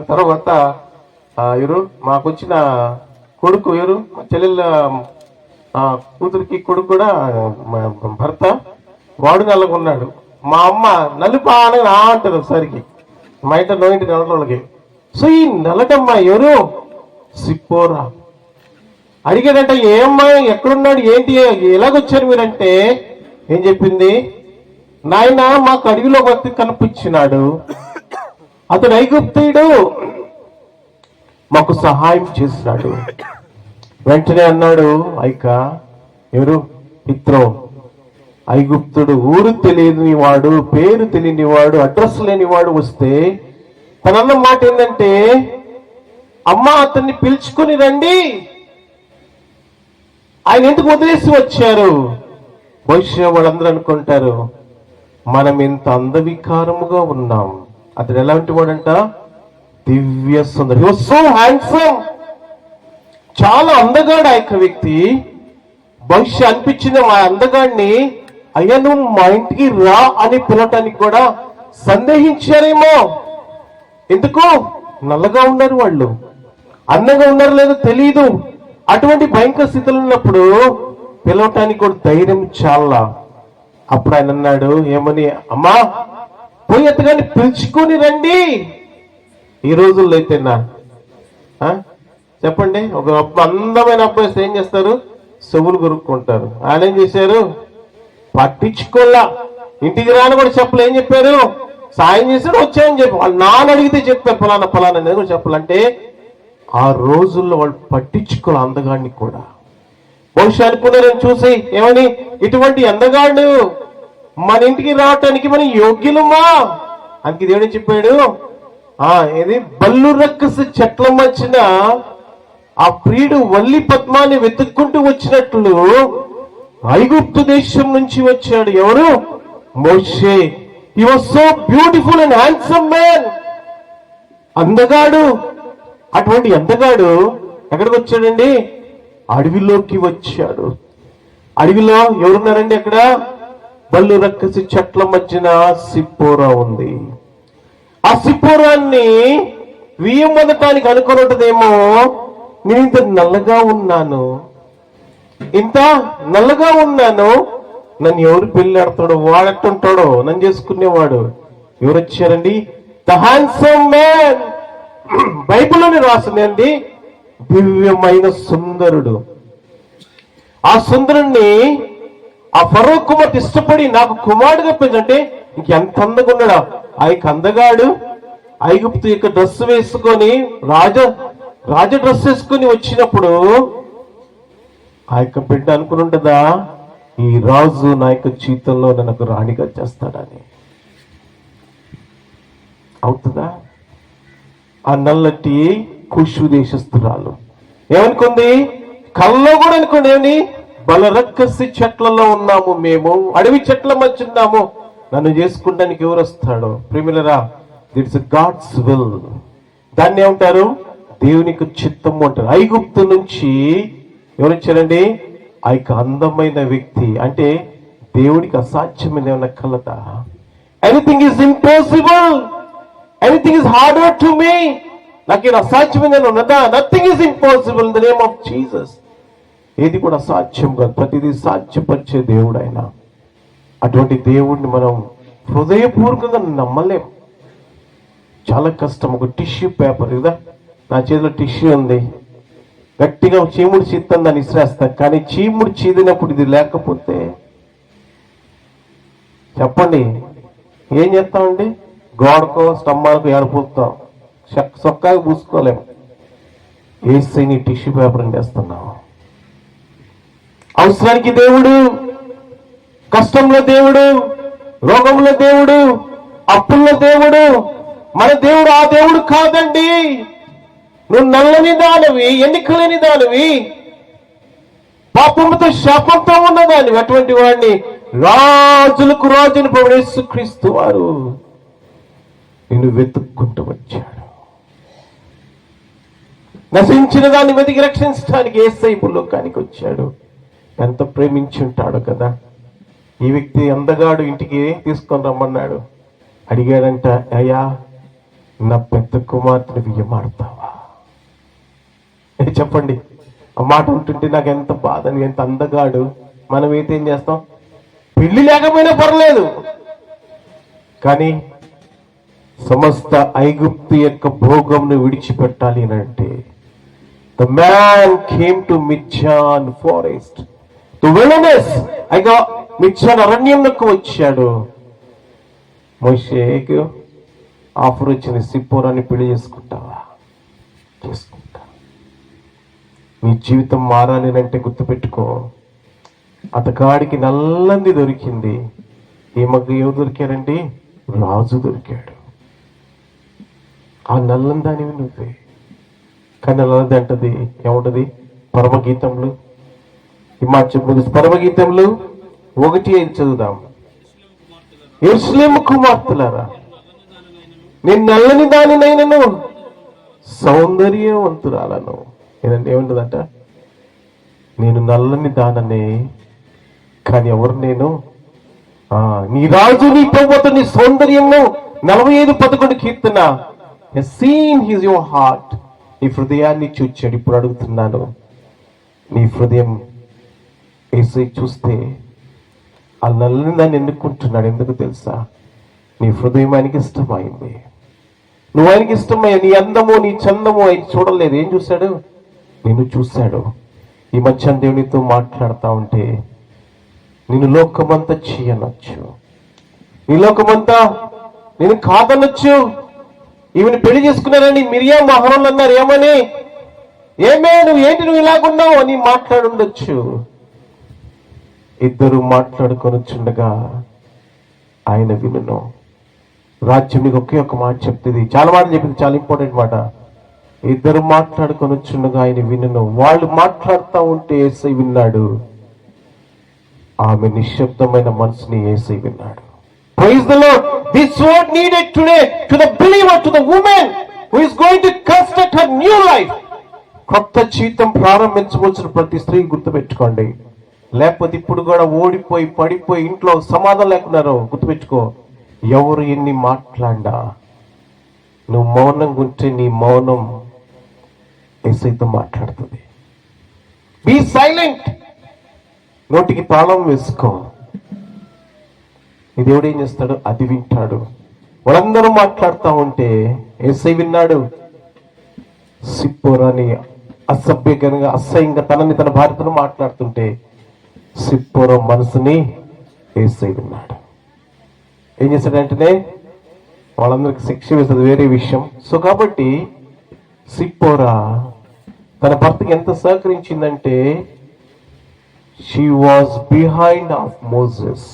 తర్వాత ఎవరు మాకొచ్చిన కొడుకు, ఎవరు మా చెల్లెళ్ళ కూతురికి కొడుకు కూడా భర్త, వాడు నల్లగా ఉన్నాడు. మా అమ్మ నలుపా అని అంటారు ఒకసారికి. మా ఇంట్లో నో ఇంటి నల్లటోళ్ళకి. సో ఈ నల్లటమ్మ ఎవరు? సిప్పోరా. అడిగాడంట, ఏమ్మా ఎక్కడున్నాడు, ఏంటి, ఎలాగొచ్చారు మీరంటే ఏం చెప్పింది? నాయన మాకు అడవిలో ఒక వ్యక్తి కనిపించినాడు, అతడు ఐగుప్తీయుడు, మాకు సహాయం చేసినాడు. వెంటనే అన్నాడు ఐక, ఎవరు? ఇత్రో, ఐగుప్తుడు, ఊరు తెలియని వాడు, పేరు తెలియని వాడు, అడ్రస్ లేని వాడు వస్తే తనన్న మాట ఏంటంటే, అమ్మ అతన్ని పిలుచుకుని రండి. ఆయన ఎందుకు వదిలేసి వచ్చారు? బహుశా వాళ్ళందరూ అనుకుంటారు, మనం ఇంత అందవికారముగా ఉన్నాం. అతడు ఎలాంటి వాడంట? దివ్య సుందరి. He was so handsome. చాలా అందగాడు ఆ యొక్క వ్యక్తి. బహుశా అనిపించింది మా అందగాడిని, అయ్యా నువ్వు మా ఇంటికి రా అని పిలవటానికి కూడా సందేహించారేమో. ఎందుకు? నల్లగా ఉన్నారు వాళ్ళు, అందంగా ఉన్నారు లేదో తెలియదు. అటువంటి భయంకర స్థితిలో ఉన్నప్పుడు పిలవటానికి కూడా ధైర్యం చాలా. అప్పుడు ఆయన అన్నాడు ఏమని, అమ్మా పోయి అతగాన్ని పిలుచుకొని రండి. ఈ రోజుల్లో అయితేనా చెప్పండి, ఒక అందమైన అబ్బాయి వస్తే ఏం చేస్తారు? చెవులు కొరుక్కుంటారు. ఆయన ఏం చేశారు? పట్టించుకోలా. ఇంటికి రాని కూడా చెప్పలే. ఏం చెప్పారు? సాయం చేశాడు, వచ్చాయని చెప్పి. వాళ్ళు నాన్న అడిగితే చెప్పారు ఫలానా ఫలానా అనేది కూడా చెప్పాలంటే ఆ రోజుల్లో వాళ్ళు పట్టించుకోవాలి అందగాడిని కూడా. బహుశా అనుకున్నారని చూసి ఏమని, ఇటువంటి అందగాడు మన ఇంటికి రావటానికి మనం యోగ్యులమా? అందుకే దేవుడు చెప్పాడు, ఏది బల్లు రక్కసి చెట్ల మధ్యన ఆ ప్రియుడు వల్లి పద్మాన్ని వెతుక్కుంటూ వచ్చినట్లు ఐగుప్తు దేశం నుంచి వచ్చాడు. ఎవరు? మోషే. He was so beautiful and handsome man. అందగాడు. అటువంటి అందగాడు ఎక్కడికి వచ్చాడండి? అడవిలోకి వచ్చాడు. అడవిలో ఎవరున్నారండి? అక్కడ బల్లు రక్కసి చెట్ల మధ్యన సిప్పోరా ఉంది. ఆ సిప్పోరాన్ని వియ్యం మొదటానికి అనుకున్నదేమో, నేను ఇంత నల్లగా ఉన్నాను, ఇంత నల్లగా ఉన్నాను, నన్ను ఎవరు పెళ్ళాడతాడో, వాడట్టుంటాడో, నన్ను చేసుకునేవాడు. ఎవరు వచ్చారండి? The handsome man. బైబిల్లోని రాసిందండి, దివ్యమైన సుందరుడు. ఆ సుందరుణ్ణి ఆ ఫరో కుమార్తె ఇష్టపడి నాకు కుమారుడుగా పెంచంటే ఇంకెంత అందంగా ఉన్నాడా ఆ యొక్క అందగాడు. ఐగుప్తు యొక్క డ్రెస్ వేసుకొని రాజ డ్రెస్ వేసుకొని వచ్చినప్పుడు ఆ యొక్క బిడ్డ అనుకుని ఉంటుందా, ఈ రాజు నా యొక్క జీవితంలో నన్ను రాణిగా చేస్తాడని. అవుతుందా? ఆ నల్లటి కుషు దేశస్తురాలు ఏమనుకుంది? కల్లో కూడా అనుకోండి, ఏమని, బలరక్కసి చెట్లలో ఉన్నాము, మేము అడవి చెట్ల మధ్య ఉన్నాము, నన్ను చేసుకుంటానికి ఎవరు వస్తాడో. ప్రిమిలరా, దిట్స్ గాడ్స్ విల్. దాన్ని ఏమంటారు? దేవునికి చిత్తము అంటారు. ఐగుప్తు నుంచి ఎవరు వచ్చారండి? ఆ యొక్క అందమైన వ్యక్తి. అంటే దేవుడికి అసాధ్యమైన ఏమన్నా కలదా? Anything is impossible, anything is harder to me. నాకు అసాధ్యమైన ఉన్నదా? Nothing is impossible in the name of Jesus. ఏది కూడా సాధ్యం కాదు, ప్రతిదీ సాధ్యపరిచే దేవుడు ఆయన. అటువంటి దేవుడిని మనం హృదయపూర్వకంగా నమ్మలేం. చాలా కష్టం. ఒక టిష్యూ పేపర్ కదా, నా చేతిలో టిష్యూ ఉంది, గట్టిగా చీముడు చీత్తాను, దాన్ని ఇసిరేస్తాను. కానీ చీముడు చీదినప్పుడు ఇది లేకపోతే చెప్పండి ఏం చేస్తామండి? గోడకో స్తంభాలకు ఏర్పూస్తాం, సొక్కాగా పూసుకోలేము. ఏసైని టిష్యూ పేపర్ అని చేస్తున్నాం. అవసరానికి దేవుడు, కష్టంలో దేవుడు, రోగంలో దేవుడు, అప్పుల్లో దేవుడు. మన దేవుడు ఆ దేవుడు కాదండి. నువ్వు నల్లని దానివి, ఎన్నిక లేని దానివి, పాపంతో శాపంతో ఉన్నదానివి. అటువంటి వాడిని రాజులకు రాజుని ప్రభువు యేసుక్రీస్తు వారు నిన్ను వెతుక్కుంటూ వచ్చాడు. నశించిన దాన్ని వెతికి రక్షించడానికి యేసయ్య భూలోకానికి వచ్చాడు. ఎంత ప్రేమించి ఉంటాడు కదా. ఈ వ్యక్తి అందగాడు ఇంటికి తీసుకొని రమ్మన్నాడు. అడిగాడంట, అయ్యా నా పెద్ద కుమార్తెని బియ్యమాడతావా? చెప్పండి, ఆ మాట ఉంటుంటే నాకు ఎంత బాధ. ఎంత అందగాడు. మనం అయితే ఏం చేస్తాం? పెళ్లి లేకపోయినా పర్లేదు, కానీ సమస్త ఐగుప్తు యొక్క భోగంను విడిచిపెట్టాలి అంటే the man came to Midian forest, to wilderness. అయిగా మిద్యాన్ అరణ్యంలోకి వచ్చాడు. మోషేకి ఆఫర్ వచ్చింది, సిప్పోరాని పెళ్లి చేసుకుంటావా? చేసుకుంటా. నీ జీవితం మారాలి అంటే గుర్తుపెట్టుకో, అతగాడికి నల్లంది దొరికింది. ఈమెకు ఎవరు దొరికారండి? రాజు దొరికాడు. ఆ నల్లని దానివి నువ్వే. కానీ నల్లది అంటది ఏముంటది? పరమగీతంలో ఈ మాట చెప్పు. పరమగీతంలో 1:5 చదువుదాం. యెరూషలేము కుమార్తెలారా, నేను నల్లని దానినైనను సౌందర్యవంతురాలను. ఏమంటదంట? నేను నల్లని దాననే, కానీ ఎవరు నేను? నీ రాజు నీ ప్రభుత్వ నీ సౌందర్యంలో 45:11 కీర్తన. Seen his your heart. నీ హృదయాన్ని చూచాడు. ఇప్పుడు అడుగుతున్నాను, నీ హృదయం యేసయ్య చూస్తే ఆ నల్లని దాన్ని ఎన్నుకుంటున్నాడు. ఎందుకు తెలుసా? నీ హృదయం ఆయనకి ఇష్టమైంది. నువ్వు ఆయనకి ఇష్టమయ్యా. నీ అందము నీ చందము ఆయన చూడలేదు. ఏం చూశాడు? నిన్ను చూశాడు. ఈ మధ్య దేవునితో మాట్లాడుతూ ఉంటే, నేను లోకమంతా చేయనొచ్చు, నీ లోకమంతా నేను కాదనొచ్చు. ఈమెను పెళ్లి చేసుకున్నారని మిరియాం మహరోళ్ళు అన్నారు. ఏమని? ఏమే నువ్వు ఏంటి, నువ్వు ఇలాగున్నావు అని మాట్లాడుండొచ్చు. ఇద్దరు మాట్లాడుకొనొచ్చుండగా ఆయన వినును. రాజ్యం నీకు ఒకే ఒక మాట చెప్తుంది. చాలా మాటలు చెప్పింది, చాలా ఇంపార్టెంట్ మాట. ఇద్దరు మాట్లాడుకొనొచ్చుండగా ఆయన వినును. వాళ్ళు మాట్లాడుతూ ఉంటే యేసయ్య విన్నాడు. ఆమె నిశ్శబ్దమైన మనసుని యేసయ్య విన్నాడు. Praise the Lord. This word needed today to the believer, to the woman who is going to construct her new life. కొత్త జీవితం ప్రారంభించవలసిన ప్రతి స్త్రీ గుర్తుపెట్టుకోండి. లేకపోతే ఇప్పుడు కూడా ఓడిపోయి పడిపోయి ఇంట్లో సమాధానం లేకున్నారో గుర్తుపెట్టుకో. ఎవరు ఎన్ని మాట్లాడా నువ్వు మౌనంగా ఉంటే నీ మౌనం యేసయ్యతో మాట్లాడుతుంది. Be silent. నోటికి తాళం వేసుకో. ఈ దేవుడు ఏం చేస్తాడు? అది వింటాడు. వాళ్ళందరూ మాట్లాడుతూ ఉంటే యేసయ్య విన్నాడు. సిప్పోరాని అసభ్యంగా అసహ్యంగా తనని తన భార్యతో మాట్లాడుతుంటే సిప్పోరా మనసుని యేసయ్య విన్నాడు. ఏం చేశాడంటేనే వాళ్ళందరికి శిక్ష వేస్తుంది, వేరే విషయం. సో కాబట్టి సిప్పోరా తన భర్తకి ఎంత సహకరించిందంటే, she was behind of Moses.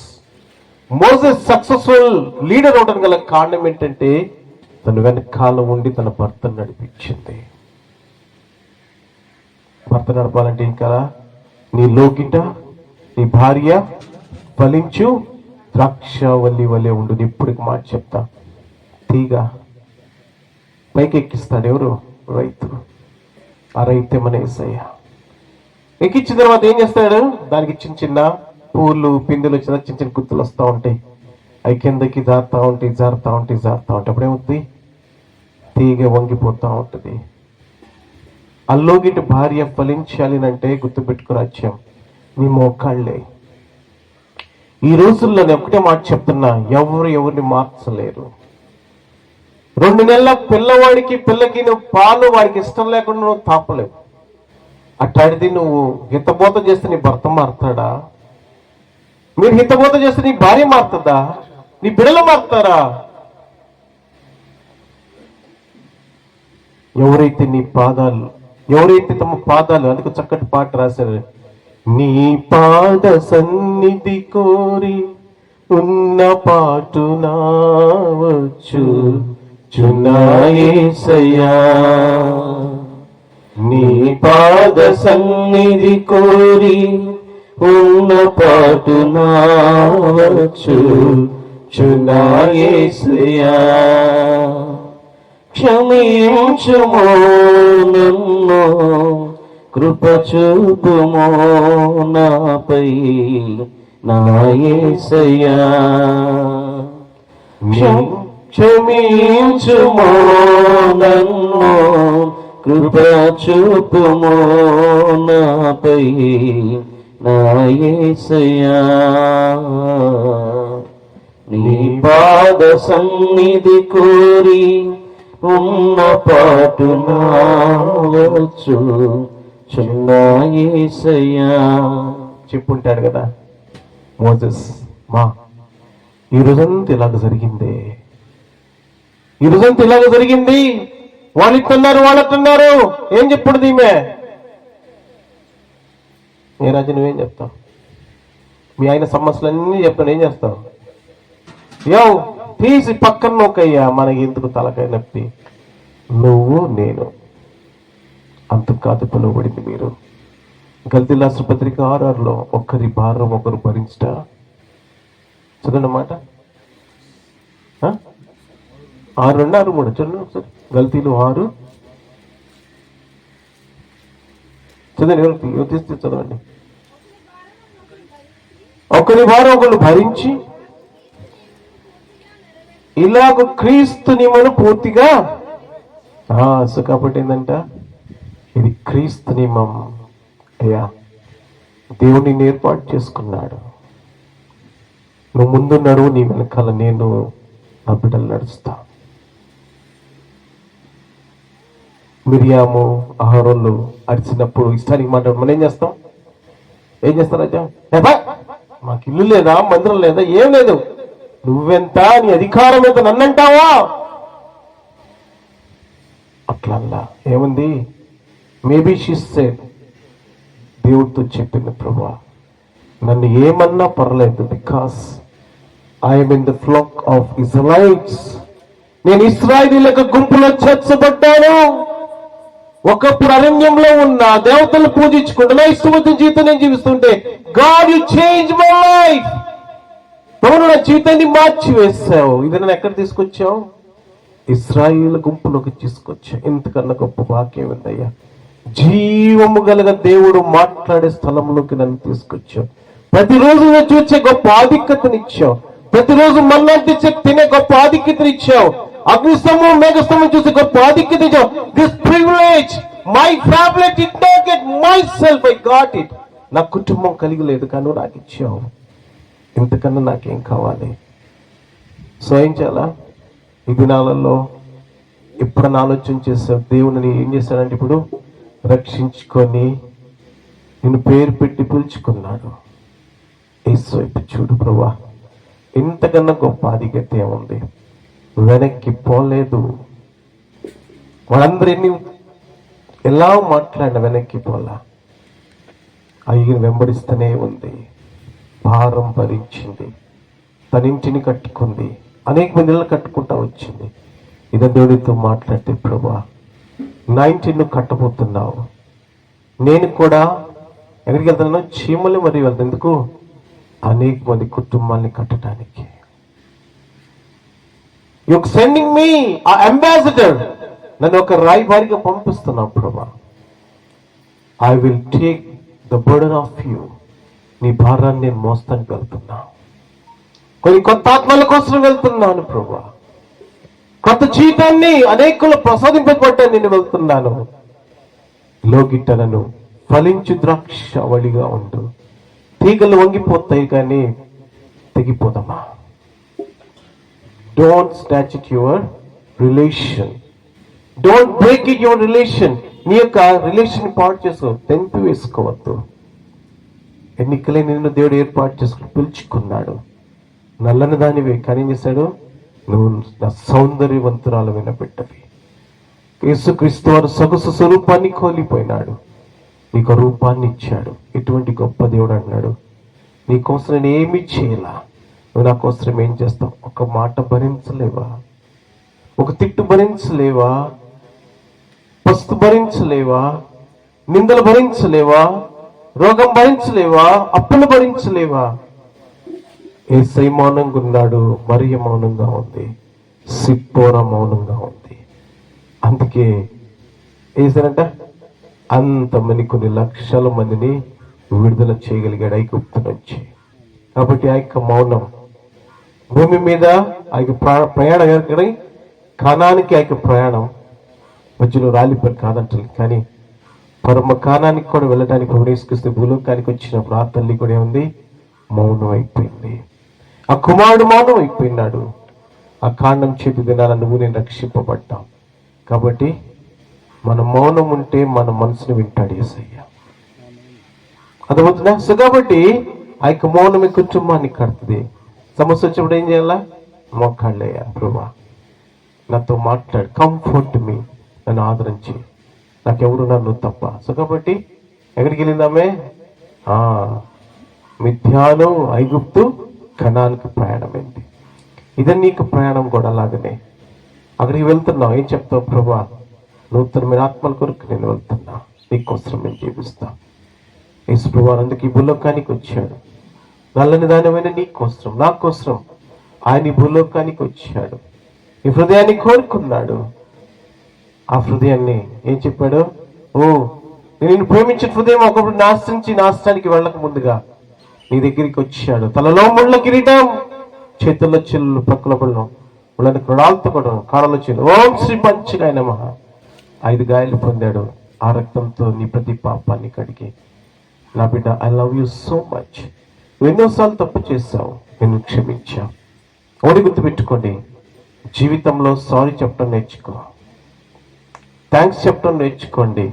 Moses successful leader అవడం గల కారణం ఏంటంటే, తన వెనకాల ఉండి తన భర్తను నడిపించింది. భర్త నడపాలంటే ఇంకా నీ లోకిట నీ భార్య ఫలించు ద్రాక్షవల్లి వలె ఉండు. ఇప్పటికి మాట చెప్తా. తీగ పైకి ఎక్కిస్తాడు ఎవరు? రైతు. ఆ రైతే మన యేసయ్య. ఎక్కించిన తర్వాత ఏం చేస్తాడు? దానికి చిన్న చిన్న పూలు పిందెలు చిన్న చిన్న చిన్న గుర్తులు వస్తూ ఉంటాయి. అవి కిందకి జారుతూ ఉంటాయి, జారుతూ ఉంటాయి, జారుతూ ఉంటాయి. అప్పుడేమవుతుంది? తీగ వంగిపోతూ ఉంటుంది. అల్లోగిటి భార్య ఫలించాలి అంటే గుర్తుపెట్టుకు రాజ్యం నీ మోకాళ్ళే. ఈ రోజుల్లో నేను ఒకటే మాట చెప్తున్నా, ఎవరిని మార్చలేరు. 2 నెలల పిల్లకి నువ్వు పాలు వాడికి ఇష్టం లేకుండా నువ్వు తాపలేవు. అట్టాడిది నువ్వు హితబోధ చేస్తే నీ భర్త మారుతాడా? మీరు హితబోధ చేస్తే నీ భార్య మారుతుందా? నీ బిడ్డలు మారుతారా? ఎవరైతే తమ పాదాలు అందుకు చక్కటి పాట రాశారు. నీ పాద సన్నిధి కోరి ఉన్న పాటునా వచ్చు యేసయ్యా. నీ పాద సన్నిధి కోరి ఉన్న పాటునా వచ్చు యేసయ్యా. క్షమించుమో నన్ను, కృప చూపుమో నాపై నా యేసయ్యా. క్షమించుమో నన్ను, కృప చూపుమో నాపై నా యేసయ్యా. నీ పాద సన్నిధి కోరి ఉన్న పాటునా వచ్చు యేసయ్యా. చెప్పుంటాడు కదా మోసెస్, ఈ రోజంతా ఇలాగ జరిగింది, ఈ రోజంతా ఇలాగ జరిగింది. వాళ్ళు ఇట్టున్నారు, వాళ్ళు అట్టున్నారు. ఏం చెప్పుడు ఈమె? ఏ రాజు నువ్వేం చెప్తావు? మీ ఆయన సమస్యలన్నీ చెప్తాను, ఏం చేస్తావు? తీసి పక్కన నోకయ్యా, మనకి ఎందుకు తలకాయ నొప్పి? నువ్వు నేను అంత కాదు పిలువబడింది మీరు. గల్తీ రాష్ట్ర పత్రిక 6:6 ఒకరి భారం ఒకరు భరించట. చదవండి మాట. 6:2-6:3 చదువు ఒకసారి. గల్తీలు 6 చదవండి, తీస్తే చదవండి. ఒకరి భారం ఒకరు భరించి ఇలాగ క్రీస్తు నియమను పూర్తిగా. సో కాబట్టి ఏంటంట, ఇది క్రీస్తు నియమం. అయ్యా, దేవుడిని ఏర్పాటు చేసుకున్నాడు. నువ్వు ముందున్నాడు, నీ వెనకాల నేను నా బిడ్డలు నడుస్తా. మిరియాము అహరోన్లు అరిచినప్పుడు ఇష్టానికి మాట్లాడు మనం ఏం చేస్తాం? ఏం చేస్తాం రాజా? మాకు ఇల్లు లేదా, మందిరం లేదా, ఏం లేదు, నువ్వెంత, నీ అధికారం ఎంత, నన్నంటావా? అట్లా ఏముంది? మేబీ షీ సెడ్, దేవుడితో చెప్పింది, ప్రభువా నన్ను ఏమన్నా పర్లేదు, because I'm in the flax of Israel's. నేను ఇశ్రాయేలీయుల గుంపులో చేర్చబడ్డాను. ఒకప్పుడు అరణ్యంలో ఉన్న దేవతలు పూజించుకుంటూ నా ఇష్టమైన జీవితం నేను జీవిస్తుంటే, God you change my life. నువ్వు నా జీవితాన్ని మార్చి వేసావు. ఇది నేను ఎక్కడ తీసుకొచ్చావు? ఇశ్రాయేలు గుంపులోకి తీసుకొచ్చావు. ఇంతకన్నా గొప్ప భాగ్యం ఉందయ్యా. జీవము గలగ దేవుడు మాట్లాడే స్థలంలోకి నన్ను తీసుకొచ్చావు. ప్రతిరోజు నేను చూసే గొప్ప ఆధిక్యతనిచ్చావు. ప్రతిరోజు మన్నా తినే గొప్ప ఆధిక్యతనిచ్చావు. అగ్నిస్తంభం మేఘస్తంభం చూసే గొప్ప ఆధిక్యత ఇచ్చావు. This privilege my family did not get my self, I got it. నా కుటుంబం కలిగి లేదు, కానీ నాకు ఇచ్చావు. ఇంతకన్నా నాకేం కావాలి? సో ఏం చేయాలా? ఈ దినాలలో ఎప్పుడన్నా ఆలోచన చేశావు, దేవుని ఏం చేశాడంటే ఇప్పుడు రక్షించుకొని నిన్ను పేరు పెట్టి పిలుచుకున్నాడు. యేసు ఇప్పుడు చూడు ప్రభువా, ఇంతకన్నా గొప్ప ఆధిక్యత ఏముంది? వెనక్కి పోలేదు. వాళ్ళందరూ ఎలా మాట్లాడిన వెనక్కి పోలా. అయ్యని వెంబడిస్తూనే ఉంది. భారం భరించింది, తన ఇంటిని కట్టుకుంది, అనేక మంది ఇళ్ళు కట్టుకుంటా వచ్చింది. ఇదే దేవుడితో మాట్లాడితే, ప్రభువా నా ఇంటిని నువ్వు కట్టబోతున్నావు, నేను కూడా ఎక్కడికి వెళ్తున్నాను? చీమలు మరి వెళ్తాను. ఎందుకు? అనేక మంది కుటుంబాన్ని కట్టడానికి. యు సెండింగ్ మీ అంబాసిడర్, నన్ను ఒక రాయబారిగా పంపిస్తున్నావు ప్రభువా. I will take the burden of you. నీ భారాన్ని నేను మోస్తానికి వెళ్తున్నా. కొన్ని కొత్త ఆత్మల కోసం వెళ్తున్నాను ప్రభువా. కొత్త జీవితాన్ని అనేకులు ప్రసాదింపబడ్డాను, నేను వెళ్తున్నాను. లోగిట్టనను ఫలించు ద్రాక్షవళిగా ఉండు. తీగలు వంగిపోతాయి కానీ తెగిపోదమ్మా. Don't stretch it your relation, don't break it your relation. నీ యొక్క రిలేషన్ పాటు చేసుకో, తెంపి వేసుకోవద్దు. ఎన్నికలే నిన్ను దేవుడు ఏర్పాటు చేసుకుని పిలుచుకున్నాడు. నల్లని దానివి, కానీ ఏం చేశాడు? నువ్వు నా సౌందర్యవంతురాలు వినబెట్టవి. యేసుక్రీస్తు వారు సొగసు స్వరూపాన్ని కోల్పోయినాడు, నీకు రూపాన్ని ఇచ్చాడు. ఇటువంటి గొప్ప దేవుడు అన్నాడు, నీకోసం నేను ఏమి చేయాలా, నువ్వు నా కోసం ఏం చేస్తావు? ఒక మాట భరించలేవా? ఒక తిట్టు భరించలేవా? పస్తు భరించలేవా? నిందలు భరించలేవా? రోగం భరించలేవా? అప్పులు భరించలేవా? యేసయ్య మౌనంగా ఉన్నాడు, మరియ మౌనంగా ఉంది, సిప్పోరా మౌనంగా ఉంది. అందుకే ఏసారంట అంతమంది, కొన్ని లక్షల మందిని విడుదల చేయగలిగాడు ఐగుప్తు నుంచి. కాబట్టి ఆ యొక్క మౌనం భూమి మీద ఆ యొక్క ప్రయాణం ఎక్కడి కానానికి, ఆ యొక్క ప్రయాణం మధ్యలో రాలిపోయి కాదంటారు, కానీ పరమ కానానికి కూడా వెళ్ళడానికి ప్రవేశిస్తే భూలోకానికి వచ్చినప్పుడు ఆ తల్లి కూడా ఏముంది? మౌనం అయిపోయింది. ఆ కుమారుడు మౌనం అయిపోయినాడు. ఆ కాండం చేతి దినాల నువ్వు నేను రక్షింపబడ్డాం. కాబట్టి మన మౌనం ఉంటే మన మనసును వింటాడు యేసయ్య. అర్థమవుతుందా? సో కాబట్టి ఆ యొక్క మౌనమే కుటుంబాన్ని కడుతుంది. సమస్య వచ్చినప్పుడు ఏం చేయాలా? మోకాళ్ళయ్యా, ప్రభువా నాతో మాట్లాడు, కంఫర్ట్ మీ, నన్ను ఆదరించి, నాకెవరు నన్ను తప్ప. సో కాబట్టి ఎక్కడికి వెళ్ళిందామే? మిథ్యాను, ఐగుప్తు, కనానికి ప్రయాణమైంది. ఇదే నీకు ప్రయాణం కూడా అలాగనే. అక్కడికి వెళ్తున్నావు, ఏం చెప్తావు? ప్రభువా నూతనమైన ఆత్మల కొరకు నేను వెళ్తున్నా, నీకోసం నేను జీవిస్తా. యేసు ప్రభువు అందుకు ఈ భూలోకానికి వచ్చాడు. నల్లని దానివైన నీకోసం, నా కోసం ఆయన ఈ భూలోకానికి వచ్చాడు. ఈ హృదయాన్ని కోరుకున్నాడు. ఆ హృదయాన్ని ఏం చెప్పాడు? నేను ప్రేమించిన హృదయం ఒకప్పుడు నాశనానికి వెళ్ళక ముందుగా నీ దగ్గరికి వచ్చాడు. తలలో ముళ్ళ కిరీటం, చేతుల్లో చిల్లు, పక్కల పళ్ళు, ముళ్ళని కృణాలతో కూడా కాళ్ళలో చిల్లు. ఓం శ్రీ పంచుగా నమః. 5 గాయాలు పొందాడు. ఆ రక్తంతో నీ ప్రతి పాపాన్ని కడిగి, నా బిడ్డ I love you so much, నువ్వు ఎన్నోసార్లు తప్పు చేశావు, నేను క్షమించావు. ఒకటి గుర్తుపెట్టుకోండి, జీవితంలో సారీ చెప్పడం నేర్చుకో, థ్యాంక్స్ చెప్పడం నేర్చుకోండి,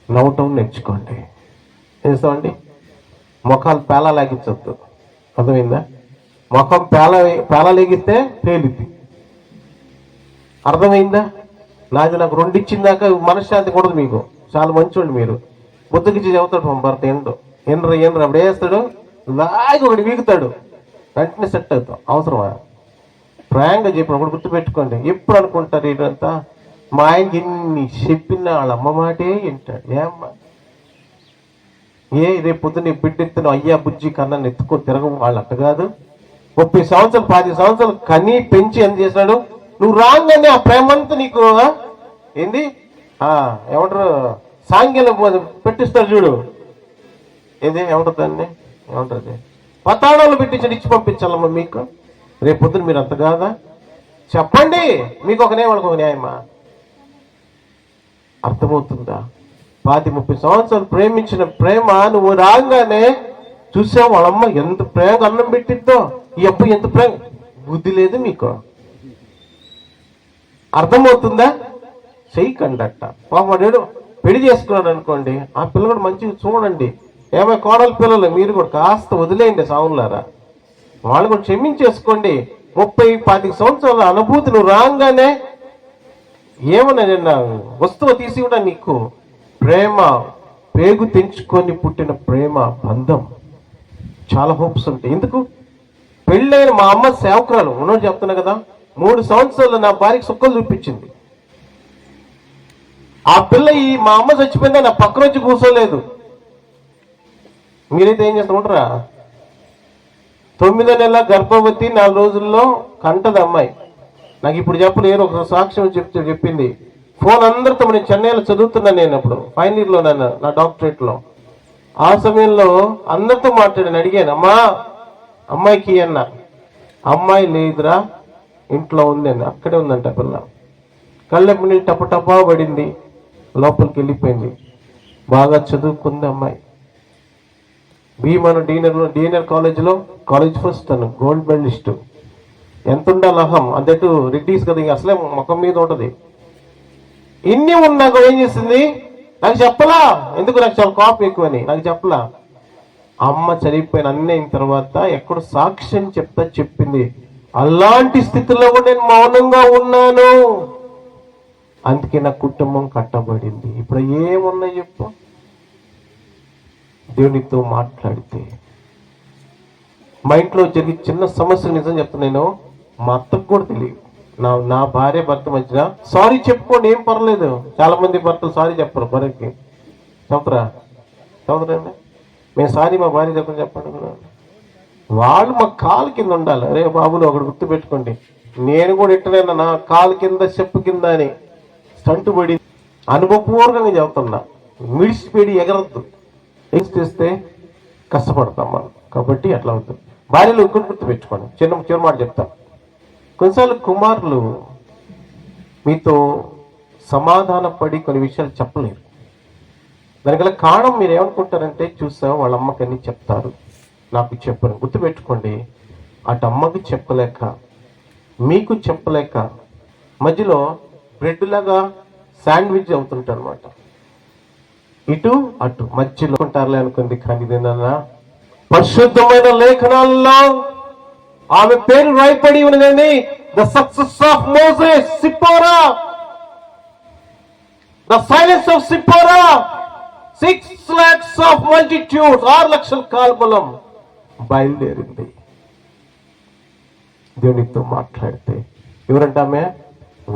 నవ్వటం నేర్చుకోండి. ఏం చేస్తామండి? ముఖాలు పేలాగించొద్దు, అర్థమైందా? ముఖం పేలాగిస్తే పేలిద్ది, అర్థమైందా? నాకు 2 ఇచ్చిందాక మనశ్శాంతి కూడదు మీకు. చాలా మంచోళ్ళు మీరు. బుద్ధకిచ్చి చెబుతాడు భర్త, ఎండ్ర అప్పుడు వేస్తాడు, లాగి ఒకటి వీగుతాడు, వెంటనే సెట్ అవుతాం. అవసరమా? ప్రాయంగా చెప్పినప్పుడు గుర్తుపెట్టుకోండి. ఎప్పుడు అనుకుంటారు ఇదంతా, మా ఆయనకి ఎన్ని చెప్పిన వాళ్ళ అమ్మ మాటే వింటాడు. ఏమ్మా రేపు పొద్దున్న బిడ్డెత్తున అయ్యా బుజ్జి కన్నాన్ని ఎత్తుకొని తిరగం వాళ్ళు అట్ట కాదు. 30 సంవత్సరాలు 10 సంవత్సరాలు కనీ పెంచి ఎంత చేసినాడు. నువ్వు రాగానే ఆ ప్రేమంతా నీకు ఏంది ఏమంటారు, సాంగ్యం పెట్టిస్తారు చూడు, ఏది ఏమంటారు దాన్ని, ఏమంటారు, పతాడాలు పెట్టించి ఇచ్చి పంపించాలమ్మా మీకు. రేపు పొద్దున మీరు అంత కాదా? చెప్పండి, మీకు ఒక న్యాయం, వాళ్ళకి ఒక న్యాయమా? అర్థమవుతుందా? 30 సంవత్సరాలు ప్రేమించిన ప్రేమ నువ్వు రాగానే చూసావు వాళ్ళమ్మ ఎంత ప్రేమగా అన్నం పెట్టిద్దో, ఈ అబ్బాయి ఎంత ప్రేమ. బుద్ధి లేదు మీకు, అర్థమవుతుందా? చెయ్యకండి అట్ట. వాడు పెళ్లి చేసుకున్నాడు అనుకోండి, ఆ పిల్లడు మంచిగా చూడండి. ఏమై కోడల పిల్లలు మీరు కూడా కాస్త వదిలేయండి సావులారా, వాళ్ళు కూడా క్షమించేసుకోండి. 30-25 సంవత్సరాల అనుభూతి నువ్వు రాగానే ఏమన్నా నిన్న వస్తువు తీసి కూడా నీకు ప్రేమ, పేగు తెంచుకొని పుట్టిన ప్రేమ బంధం, చాలా హోప్స్ ఉంటాయి. ఎందుకు? పెళ్ళైన మా అమ్మ సేవకురాలు ఉన్నోడు చెప్తున్నా కదా, 3 సంవత్సరాలు నా భార్యకి సుక్కలు చూపించింది. ఆ పిల్ల మా అమ్మ చచ్చిపోయిందా నా పక్క నుంచి కూర్చోలేదు. మీరైతే ఏం చేస్తూ ఉంటారా? 9వ నెల గర్భవతి, 4 రోజుల్లో కంటది అమ్మాయి. నాకు ఇప్పుడు చెప్పలేరు, ఒక సాక్ష్యం చెప్పింది. ఫోన్ అందరితో, నేను చెన్నైలో చదువుతున్నాను, నేను అప్పుడు ఫైనల్ ఇయర్లో నా డాక్టరేట్లో. ఆ సమయంలో అందరితో మాట్లాడాను, అడిగాను, అమ్మాయికి అన్న, అమ్మాయి లేదురా ఇంట్లో ఉందని, అక్కడే ఉందంట పిల్ల. కళ్ళెప్పటి నీళ్ళు టపటపా పడింది, లోపలికి వెళ్ళిపోయింది. బాగా చదువుకుంది అమ్మాయి. భీమను డీనర్ కాలేజీలో కాలేజ్ ఫస్ట్, తను గోల్డ్ మెడలిస్టు. ఎంత ఉండాలి అహం, అంతేటు రెడ్డీస్ కదా, ఇంక అసలే ముఖం మీద ఉంటుంది. ఇన్ని ఉన్నాక ఏం చేసింది? నాకు చెప్పలా, ఎందుకు నాకు చాలా కాపు ఎక్కువని నాకు చెప్పలా. అమ్మ చనిపోయిన అన్నీ అయిన తర్వాత ఎక్కడ సాక్ష్యం చెప్పింది, అలాంటి స్థితిలో కూడా నేను మౌనంగా ఉన్నాను, అందుకే నా కుటుంబం కట్టబడింది. ఇప్పుడు ఏమున్నాయి చెప్పు? దేవునితో మాట్లాడితే. మా ఇంట్లో జరిగే చిన్న సమస్య నిజం చెప్తున్నాను, మా అత్తకు కూడా తెలియదు. నా భార్య భర్త మధ్యన సారీ చెప్పుకోండి, ఏం పర్లేదు. చాలా మంది భర్తలు సారీ చెప్పరు భార్యకి. చెప్తారండి మేము సారీ మా భార్య చెప్పండి. వాళ్ళు మా కాలు కింద ఉండాలి. అరే బాబులు ఒకటి గుర్తు పెట్టుకోండి, నేను కూడా ఎట్టనైనా నా కాలు కింద చెప్పు కింద అని స్టంటు పడి అనుభవపూర్వకంగా చెప్తున్నా. మిడిసిపేడి ఎగరద్దు, చేస్తే కష్టపడతాం మనం. కాబట్టి అట్లా అవుతుంది. భార్యలు ఇంకొకటి గుర్తు పెట్టుకోండి, చిన్న మాట చెప్తాం. కొన్నిసార్లు కుమారులు మీతో సమాధాన పడి కొన్ని విషయాలు చెప్పలేరు. దానికల కారణం మీరు ఏమనుకుంటారంటే, చూసావు వాళ్ళ అమ్మకి అన్ని చెప్తారు, నాకు చెప్పరు. గుర్తుపెట్టుకోండి, అటు అమ్మకి చెప్పలేక మీకు చెప్పలేక మధ్యలో బ్రెడ్ లాగా శాండ్విచ్ అవుతుంటారు అనమాట. ఇటు అటు మధ్యలో ఉంటారులే అనుకుంది. కానీ ఇదేనా పరిశుద్ధమైన లేఖనాల్లో ఆమె పేరు రాయబడి ఉన్నదండి. The success of Moses, Zipporah, the silence of Zipporah, 6 lakhs of multitude, 6 లక్షల కాల్బలం బయలుదేరింది దేవునితో మాట్లాడితే. ఎవరంటామే?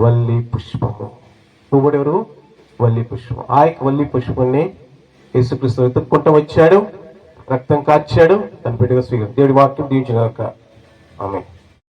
వల్లి పుష్పము. నువ్వు కూడా ఎవరు? వల్లి పుష్పం. ఆ యొక్క వల్లి పుష్పాన్ని యేసుక్రీస్తు వెతుక్కుంటూ వచ్చాడు, రక్తం కార్చాడు, తన బిడ్డగా స్వీకరించాడు. దేవుడి వాక్యం దీవించిన గాక. ఆమేన్.